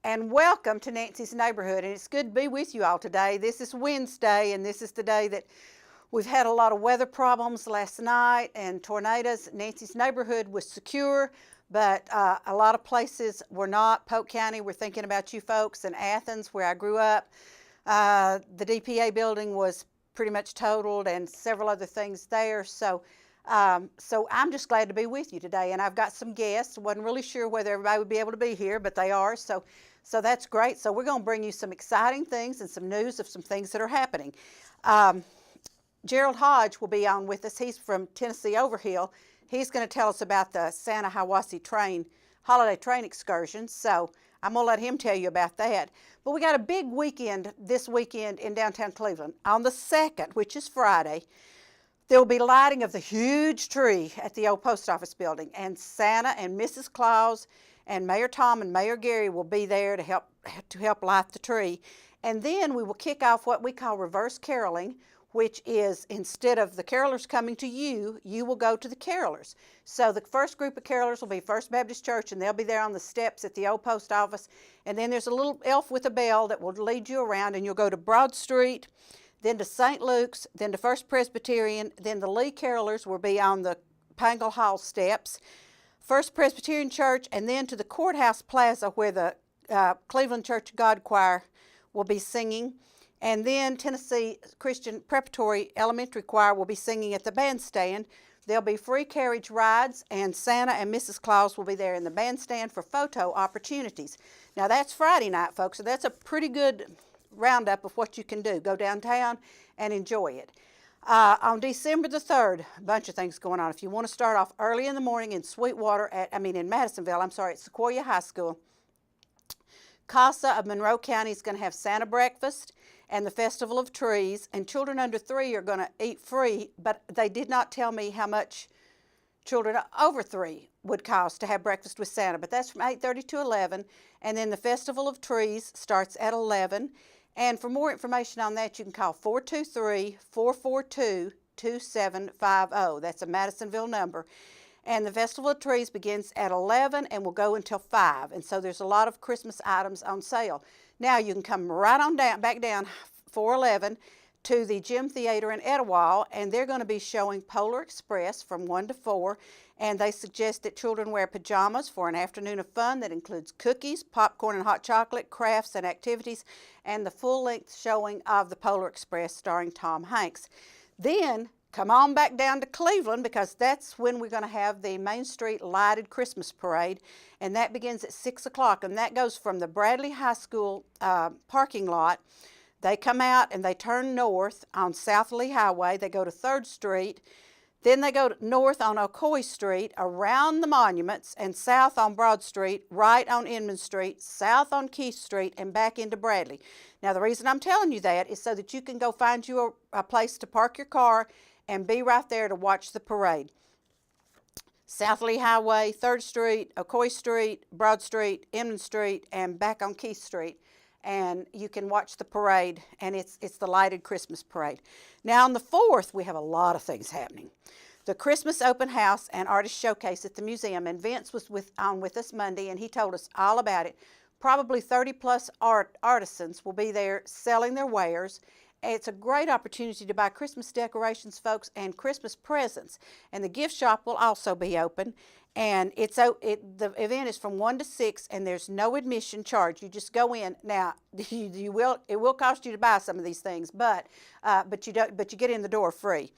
and welcome to Nancy's Neighborhood. And it's good to be with you all today. This is Wednesday, and this is the day that we've had a lot of weather problems last night and tornadoes. Nancy's Neighborhood was secure, but a lot of places were not. Polk County, we're thinking about you folks. In Athens, where I grew up, the DPA building was pretty much totaled, and several other things there. So I'm just glad to be with you today, and I've got some guests. Wasn't really sure whether everybody would be able to be here, but they are, so that's great. So we're going to bring you some exciting things and some news of some things that are happening. Gerald Hodge will be on with us. He's from Tennessee Overhill. He's going to tell us about the Santa Hiwassee holiday train excursion, so I'm going to let him tell you about that. But we got a big weekend this weekend in downtown Cleveland. On the 2nd, which is Friday, there will be lighting of the huge tree at the old post office building, and Santa and Mrs. Claus and Mayor Tom and Mayor Gary will be there to help light the tree. And then we will kick off what we call reverse caroling, which is instead of the carolers coming to you, you will go to the carolers. So the first group of carolers will be First Baptist Church, and they'll be there on the steps at the old post office. And then there's a little elf with a bell that will lead you around, and you'll go to Broad Street, then to St. Luke's, then to First Presbyterian, then the Lee Carolers will be on the Pangle Hall steps, First Presbyterian Church, and then to the Courthouse Plaza where the Cleveland Church of God Choir will be singing. And then Tennessee Christian Preparatory Elementary Choir will be singing at the bandstand. There'll be free carriage rides, and Santa and Mrs. Claus will be there in the bandstand for photo opportunities. Now that's Friday night, folks, so that's a pretty good roundup of what you can do. Go downtown and enjoy it. On December the 3rd, a bunch of things going on. If you want to start off early in the morning in in Madisonville, at Sequoia High School, CASA of Monroe County is going to have Santa breakfast and the Festival of Trees, and children under 3 are going to eat free, but they did not tell me how much children over 3 would cost to have breakfast with Santa, but that's from 8:30 to 11, and then the Festival of Trees starts at 11, and for more information on that, you can call 423-442-2750. That's a Madisonville number. And the Festival of Trees begins at 11 and will go until 5, and so there's a lot of Christmas items on sale. Now you can come right on back down 411 to the Gym Theater in Etowah, and they're going to be showing Polar Express from 1 to 4, and they suggest that children wear pajamas for an afternoon of fun that includes cookies, popcorn and hot chocolate, crafts and activities, and the full-length showing of the Polar Express starring Tom Hanks. Then come on back down to Cleveland, because that's when we're going to have the Main Street Lighted Christmas Parade, and that begins at 6 o'clock, and that goes from the Bradley High School parking lot. They come out and they turn north on South Lee Highway. They go to 3rd Street. Then they go north on Ocoee Street, around the monuments, and south on Broad Street, right on Inman Street, south on Keith Street, and back into Bradley. Now, the reason I'm telling you that is so that you can go find you a place to park your car and be right there to watch the parade. South Lee Highway, 3rd Street, Ocoee Street, Broad Street, Inman Street, and back on Keith Street. And you can watch the parade, and it's the lighted Christmas parade. Now on the 4th, we have a lot of things happening. The Christmas open house and artist showcase at the museum, and Vince was on with us Monday, and he told us all about it. Probably 30 plus artisans will be there selling their wares. It's a great opportunity to buy Christmas decorations, folks, and Christmas presents. And the gift shop will also be open. And the event is from 1 to 6, and there's no admission charge. You just go in. Now, it will cost you to buy some of these things, but you get in the door free.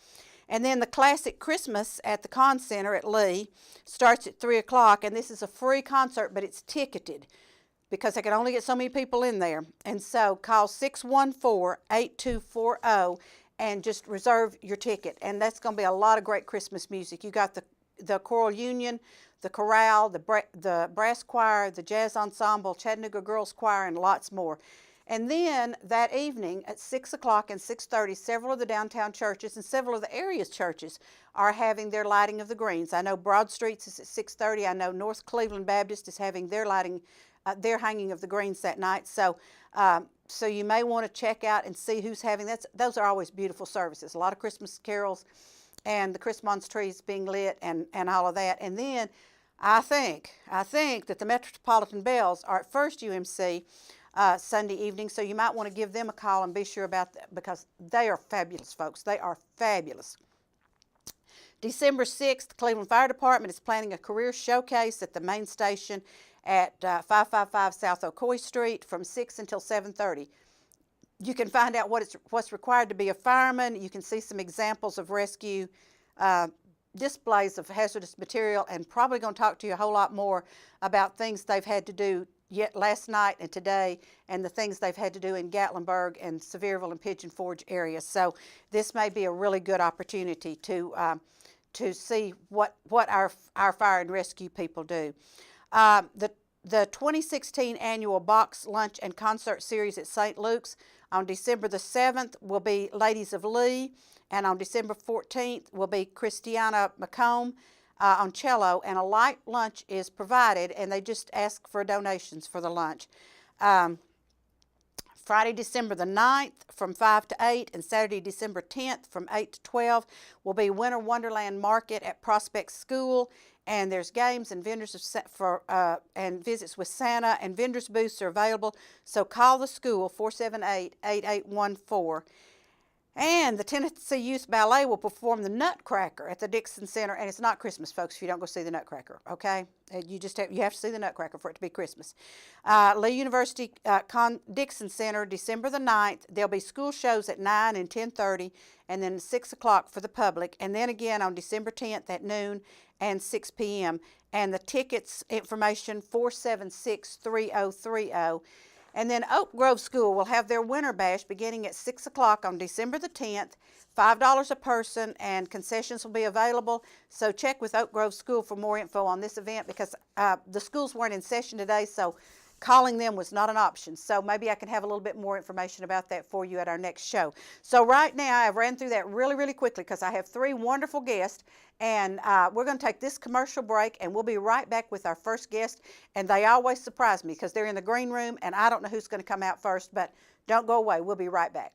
And then the Classic Christmas at the Conn Center at Lee starts at 3 o'clock, and this is a free concert, but it's ticketed, because I can only get so many people in there. And so call 614-8240 and just reserve your ticket. And that's going to be a lot of great Christmas music. You got the Choral Union, the Chorale, the Brass Choir, the Jazz Ensemble, Chattanooga Girls Choir, and lots more. And then that evening at 6 o'clock and 6:30, several of the downtown churches and several of the area's churches are having their lighting of the greens. I know Broad Street's is at 6:30. I know North Cleveland Baptist is having their their hanging of the greens that night. So you may want to check out and see who's having that. Those are always beautiful services. A lot of Christmas carols and the Christmas trees being lit and all of that. And then I think that the Metropolitan Bells are at First UMC Sunday evening, so you might want to give them a call and be sure about that because they are fabulous, folks. They are fabulous. December 6th, Cleveland Fire Department is planning a career showcase at the main station at 555 South Ocoee Street from 6 until 7:30. You can find out what's required to be a fireman. You can see some examples of rescue displays of hazardous material, and probably going to talk to you a whole lot more about things they've had to do yet last night and today, and the things they've had to do in Gatlinburg and Sevierville and Pigeon Forge areas. So this may be a really good opportunity to see what our fire and rescue people do. The 2016 annual box lunch and concert series at St. Luke's on December the 7th will be Ladies of Lee, and on December 14th will be Christiana McComb on cello, and a light lunch is provided, and they just ask for donations for the lunch. Friday, December the 9th from 5 to 8, and Saturday, December 10th from 8 to 12 will be Winter Wonderland Market at Prospect School, and there's games and vendors and visits with Santa, and vendors booths are available, so call the school 478-8814. And the Tennessee Youth Ballet will perform the Nutcracker at the Dixon Center, and it's not Christmas, folks, if you don't go see the Nutcracker, okay? You have to see the Nutcracker for it to be Christmas. Lee University Dixon Center, December the 9th. There'll be school shows at 9 and 10:30, and then 6 o'clock for the public, and then again on December 10th at noon and 6 p.m. And the tickets information 476-3030. And then Oak Grove School will have their Winter Bash beginning at 6 o'clock on December the 10th, $5 a person, and concessions will be available. So check with Oak Grove School for more info on this event because the schools weren't in session today, so calling them was not an option. So maybe I can have a little bit more information about that for you at our next show. So right now, I've ran through that really, really quickly because I have 3 wonderful guests, and we're going to take this commercial break, and we'll be right back with our first guest. And they always surprise me because they're in the green room, and I don't know who's going to come out first, but don't go away. We'll be right back.